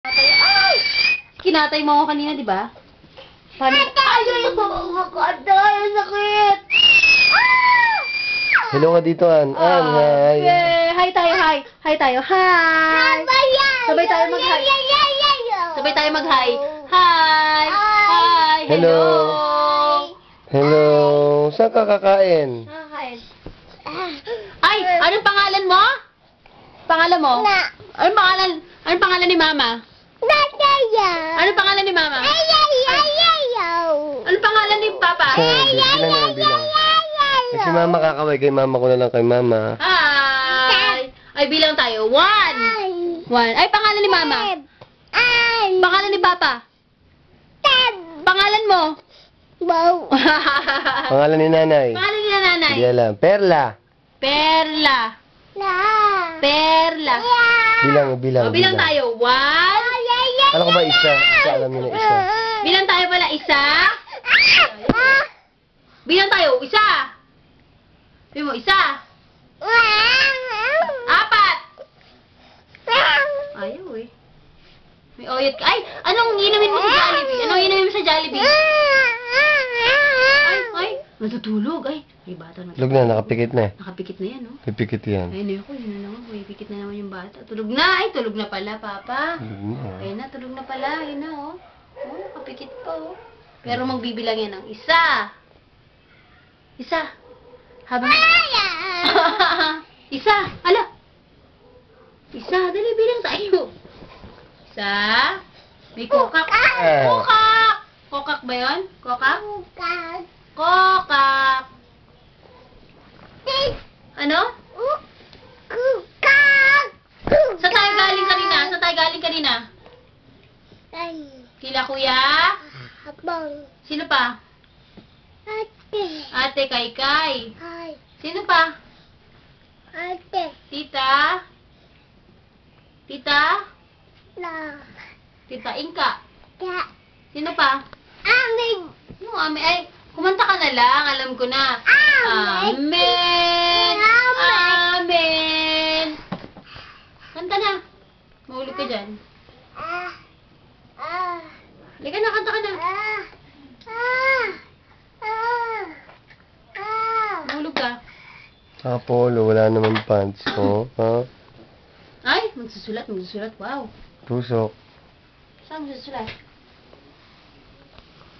Ay! Kinatay mo ako kanina, di ba? Paano? Ay, sakit! Hello ka dito, An. An, hi. Hi tayo, hi. Hi tayo, hi. Sabay tayo mag-hi. Sabay tayo mag-hi. Hi. Hi. Hello. Hello. Saan ka kakain? Kakain. Ay, anong pangalan mo? Pangalan mo? Anong pangalan? Anong pangalan ni Mama? Anong pangalan ni Mama? Anong pangalan ni Papa? Bilang. Kasi Mama kakaway kay Mama ko na lang kay Mama. Hi. Ay, bilang tayo. 1. 1. Ay, pangalan ni Mama. Pangalan ni Papa. Pangalan mo. Pangalan ni Nanay. Pangalan ni Nanay. Hindi alam. Perla. Perla. Perla. Bilang. O, bilang tayo. 1. Alam ko ba isa? Alam niyo na isa. Bilang tayo pala. 1. Bilang tayo. 1. Sabi mo, 1. 4. Ayaw eh. May oyot ka. Ay! Anong inumin mo sa Jollibee? Anong inumin mo sa Jollibee? Ay! Natutulog. Ay! May bata na. Tulog na, nakapikit na eh. Nakapikit na yan, no? Pipikit yan. Ay, ako. Yun na naman. May pikit na naman yung bata. Tulog na. Ay, tulog na pala, Papa. Tulog na. Ayun na, tulog na pala. Ayun na, oh. Oh, nakapikit pa, oh. Pero magbibilang yan ng 1. 1. Habang... 1. Ala! 1. Dali, bilang tayo. 1. May kokak. Kokak! Kokak ba yun? Kokak? Kokak! Ano? Saan tayo galing kanina? Saan tayo galing kanina? Kila kuya? Sino pa? Ate Kaykay. Sino pa? Tita? Tita? Tita Inka. Sino pa? Ano, Ame? Ay, kumanta ka na lang. Alam ko na. Amen! Amen! Kanta na. Mahulog ka dyan. Halika na, kanta ka na. Mahulog ka. Apollo, wala naman pants. Oh, ha? Ay, magsusulat. Wow. Tusok. Saan magsusulat?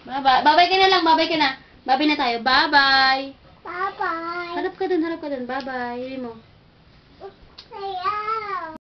Babay ka na lang. Babay ka na. Babay na tayo. Bye-bye. Harap ka dun. Bye-bye. Hindi mo.